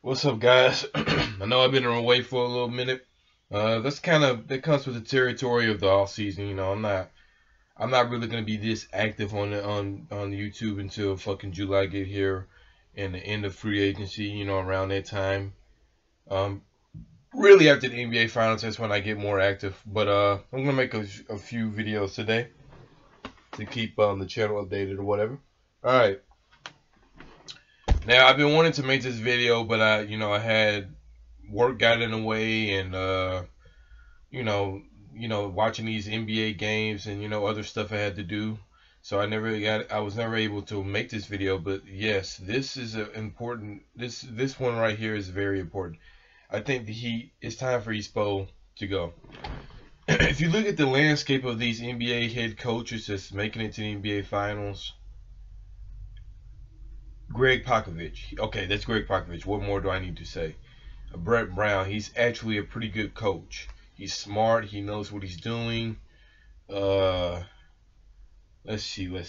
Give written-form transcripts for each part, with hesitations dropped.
What's up, guys? I know I've been away for a little minute. That comes with the territory of the off season. I'm not really gonna be this active on YouTube until fucking July get here, and the end of free agency. Around that time. Um, really after the NBA finals, that's when I get more active. But I'm gonna make a few videos today to keep the channel updated or whatever. All right. Now I've been wanting to make this video, but I had work got in the way, and watching these NBA games and other stuff I had to do. So I was never able to make this video. But yes, this is a important. This one right here is very important. I think it's time for Spo to go. If you look at the landscape of these NBA head coaches that's making it to the NBA Finals, Greg Popovich. Okay, that's Greg Popovich. What more do I need to say? Brett Brown. He's actually a pretty good coach. He's smart. He knows what he's doing. Uh, let's see. Can't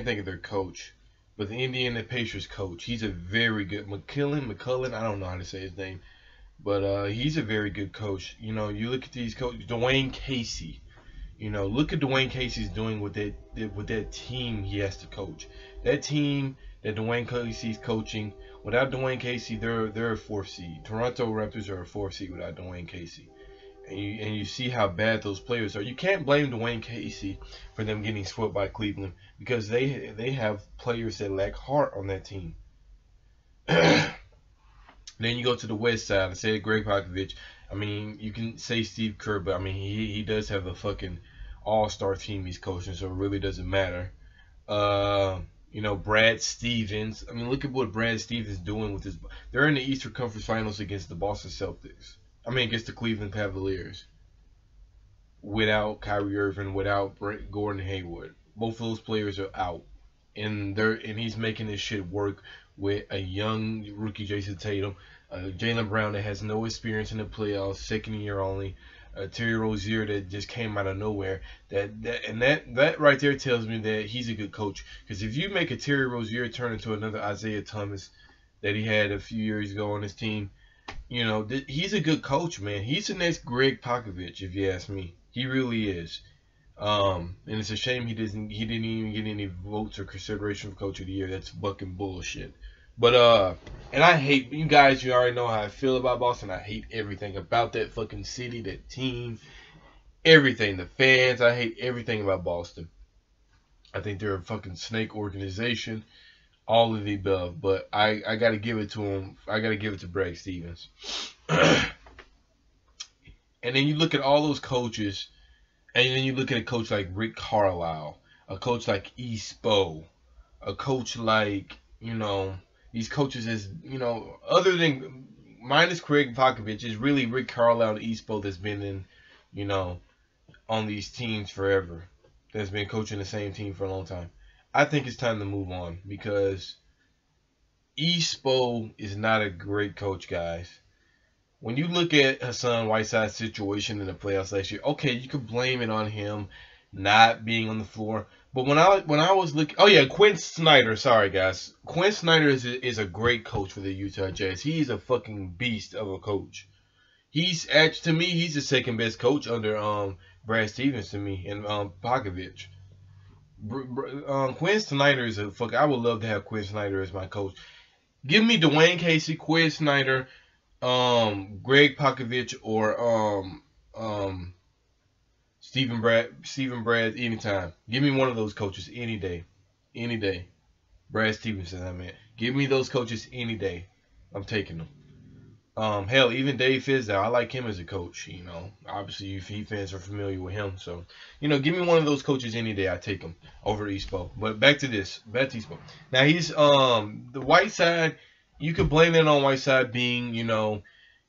think of their coach, but the Indiana Pacers coach. He's a very good McCullen. I don't know how to say his name, but he's a very good coach. You look at these coaches. Dwayne Casey. Look at Dwayne Casey's doing with that team he has to coach. That team that Dwayne Casey's coaching, without Dwayne Casey, they're a fourth seed. Toronto Raptors are a fourth seed without Dwayne Casey. And you see how bad those players are. You can't blame Dwayne Casey for them getting swept by Cleveland because they have players that lack heart on that team. Then you go to the West Side. I said Greg Popovich. I mean, you can say Steve Kerr, but I mean he does have a fucking all-star team he's coaching, so it really doesn't matter. Brad Stevens. I mean, look at what Brad Stevens is doing with his. They're in the Eastern Conference Finals against the Boston Celtics. I mean, against the Cleveland Cavaliers. Without Kyrie Irving, without Gordon Hayward, both of those players are out, and he's making this shit work with a young rookie Jason Tatum, Jaylen Brown that has no experience in the playoffs, second year only, Terry Rozier that just came out of nowhere. That right there tells me that he's a good coach. Because if you make a Terry Rozier turn into another Isaiah Thomas that he had a few years ago on his team, he's a good coach, man. He's the next Greg Popovich, if you ask me. He really is. And it's a shame he didn't even get any votes or consideration for Coach of the Year. That's fucking bullshit. But and I hate you guys. You already know how I feel about Boston. I hate everything about that fucking city, that team, everything. The fans. I hate everything about Boston. I think they're a fucking snake organization. All of the above. But I gotta give it to him. I gotta give it to Brad Stevens. And then you look at all those coaches, and then you look at a coach like Rick Carlisle, a coach like Spo, a coach like, these coaches is, other than, minus Craig Popovich, is really Rick Carlisle and Spo that's been in, on these teams forever, that's been coaching the same team for a long time. I think it's time to move on because Spo is not a great coach, guys. When you look at Hassan Whiteside's situation in the playoffs last year, okay, you could blame it on him not being on the floor. But when I was looking, oh yeah, Quinn Snyder. Sorry guys, Quinn Snyder is a great coach for the Utah Jazz. He's a fucking beast of a coach. To me, he's the second best coach under Brad Stevens to me and Popovich. Quinn Snyder is a fuck. I would love to have Quinn Snyder as my coach. Give me Dwayne Casey, Quinn Snyder, Greg Popovich, or Stephen Brad anytime. Give me one of those coaches any day. Any day. Brad Stevenson, I mean. Give me those coaches any day. I'm taking them. Hell, even Dave Fizdale, I like him as a coach, Obviously, you Heat fans are familiar with him. So, give me one of those coaches any day. I take him over Spo. But back to Spo. Now, he's, the Whiteside, you could blame it on Whiteside being,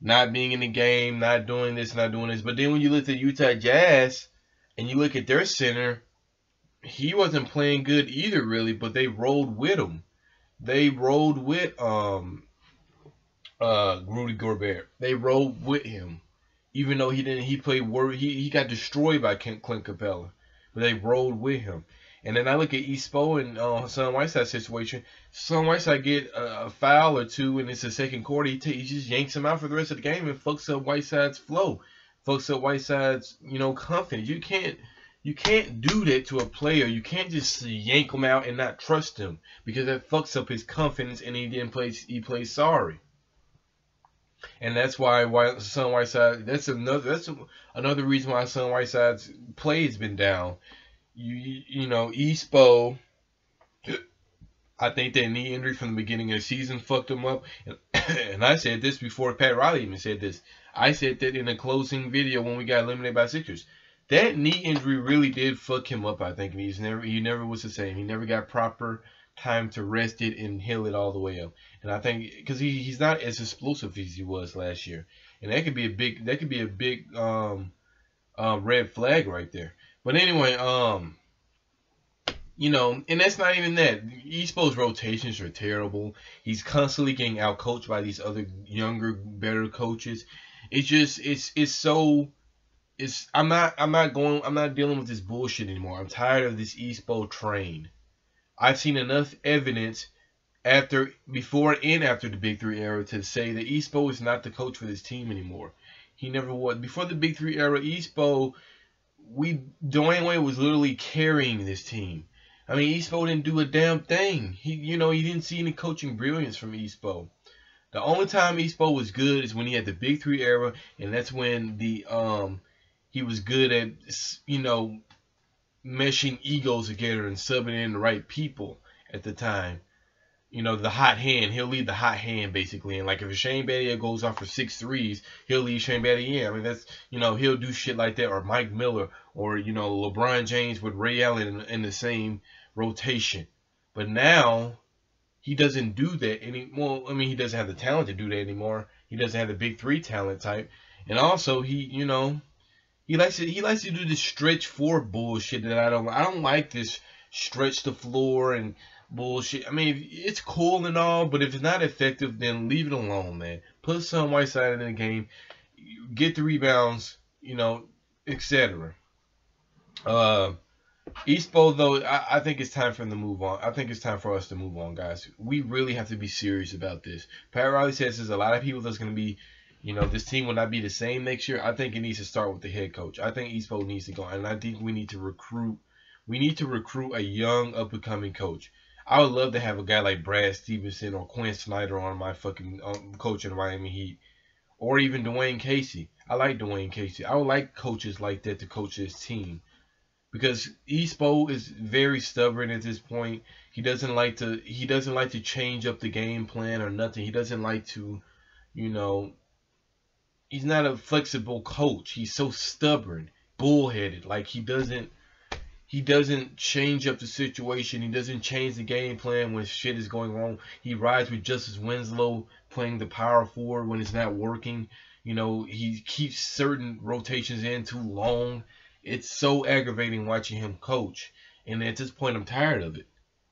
not being in the game, not doing this, not doing this. But then when you look at Utah Jazz and you look at their center, he wasn't playing good either, really, but they rolled with him. They rolled with Rudy Gobert. They rolled with him. Even though he got destroyed by Clint Capella. But they rolled with him. And then I look at Espo and Son Whiteside's situation. Son Whiteside get a foul or two, and it's the second quarter. He just yanks him out for the rest of the game and fucks up Whiteside's flow, fucks up Whiteside's confidence. You can't do that to a player. You can't just yank him out and not trust him, because that fucks up his confidence, and he plays sorry. And that's why Son Whiteside. That's another reason why Son Whiteside's play has been down. Espo, I think that knee injury from the beginning of the season fucked him up. And I said this before Pat Riley even said this. I said that in the closing video when we got eliminated by Sixers. That knee injury really did fuck him up, I think. And he never was the same. He never got proper time to rest it and heal it all the way up. And I think because he's not as explosive as he was last year. And that could be a big red flag right there. But anyway, and that's not even that. Espo's rotations are terrible. He's constantly getting outcoached by these other younger, better coaches. I'm not dealing with this bullshit anymore. I'm tired of this Espo train. I've seen enough evidence before and after the Big Three era to say that Espo is not the coach for this team anymore. He never was. Before the Big Three era, Dwayne Wade was literally carrying this team. I mean, Espo didn't do a damn thing. He didn't see any coaching brilliance from Espo. The only time Espo was good is when he had the Big Three era, and that's when he was good at meshing egos together and subbing in the right people at the time. The hot hand. He'll lead the hot hand, basically. And, like, if Shane Battier goes off for 6 threes, he'll leave Shane Battier. I mean, that's, he'll do shit like that. Or Mike Miller. Or, LeBron James with Ray Allen in the same rotation. But now, he doesn't do that anymore. I mean, he doesn't have the talent to do that anymore. He doesn't have the Big Three talent type. And also, he likes to do this stretch four bullshit that I don't like, this stretch the floor and bullshit. I mean, it's cool and all, but if it's not effective, then leave it alone, man. Put some Whiteside in the game, get the rebounds, etc. Espo, though, I think it's time for him to move on. I think it's time for us to move on, guys. We really have to be serious about this. Pat Riley says there's a lot of people that's going to be, this team will not be the same next year. I think it needs to start with the head coach. I think Espo needs to go, and I think we need to recruit. We need to recruit a young, up-and-coming coach. I would love to have a guy like Brad Stevenson or Quinn Snyder on my fucking coach in the Miami Heat. Or even Dwayne Casey. I like Dwayne Casey. I would like coaches like that to coach this team. Because Espo is very stubborn at this point. He doesn't like to change up the game plan or nothing. He doesn't like to, he's not a flexible coach. He's so stubborn, bullheaded. Like he doesn't change up the situation. He doesn't change the game plan when shit is going wrong. He rides with Justice Winslow playing the power forward when it's not working. He keeps certain rotations in too long. It's so aggravating watching him coach. And at this point, I'm tired of it.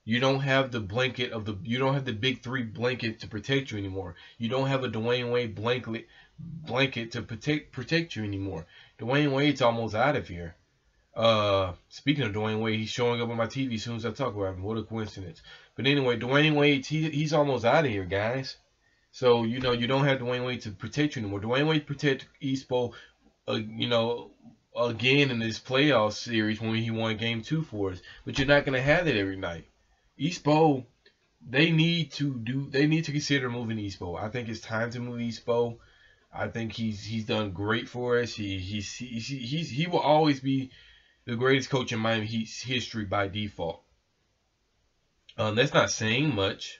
You don't have the Big Three blanket to protect you anymore. You don't have a Dwayne Wade blanket to protect you anymore. Dwayne Wade's almost out of here. Speaking of Dwayne Wade, he's showing up on my TV as soon as I talk about him. What a coincidence. But anyway, Dwayne Wade, he's almost out of here, guys. So, you don't have Dwayne Wade to protect you anymore. Dwayne Wade protect Espo, again in this playoff series when he won Game 2 for us. But you're not going to have that every night. Espo, they need to consider moving Espo. I think it's time to move Espo. I think he's done great for us. He will always be the greatest coach in Miami Heat's history by default. That's not saying much,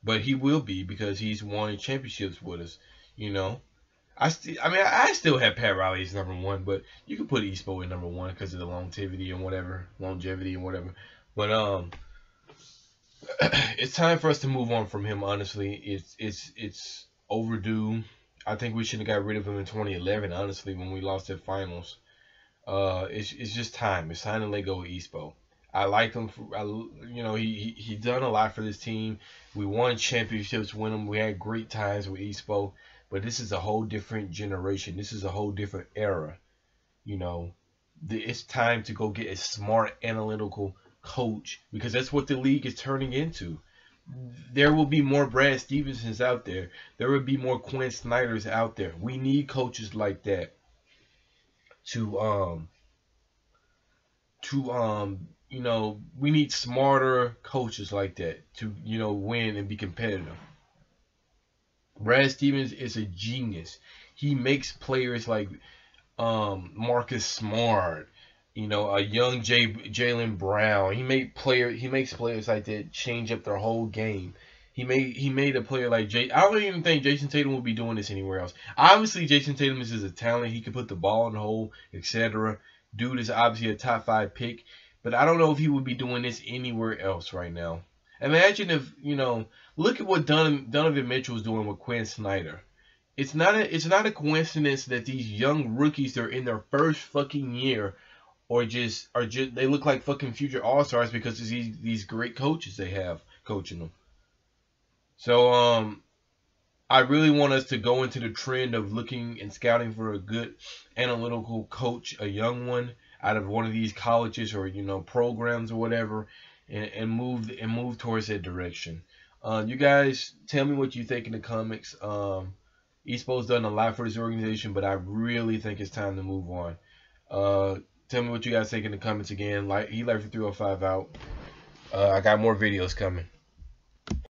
but he will be because he's won championships with us. I still have Pat Riley as number one, but you can put Espo in number one because of the longevity and whatever. But it's time for us to move on from him. Honestly, it's overdue. I think we should have got rid of him in 2011. Honestly, when we lost at finals, it's just time. It's time to let go of Espo. I like him. He done a lot for this team. We won championships with him. We had great times with Espo. But this is a whole different generation. This is a whole different era. It's time to go get a smart, analytical coach, because that's what the league is turning into. There will be more Brad Stevensons out there. There will be more Quinn Snyders out there. We need coaches like that to we need smarter coaches like that to win and be competitive. Brad Stevens is a genius. He makes players like Marcus Smart, a young Jaylen Brown. He makes players like that change up their whole game. He made a player like Jay. I don't even think Jason Tatum will be doing this anywhere else. Obviously, Jason Tatum is a talent. He can put the ball in the hole, etc. Dude is obviously a top 5 pick, but I don't know if he would be doing this anywhere else right now. Imagine if look at what Donovan Mitchell is doing with Quinn Snyder. It's not a coincidence that these young rookies, they're in their first fucking year, or just they look like fucking future all-stars because of these great coaches they have coaching them. So I really want us to go into the trend of looking and scouting for a good analytical coach, a young one out of one of these colleges or programs or whatever, and move towards that direction. You guys tell me what you think in the comments. Espo's done a lot for this organization, but I really think it's time to move on. Tell me what you guys think in the comments again. He Life for 305 out. I got more videos coming.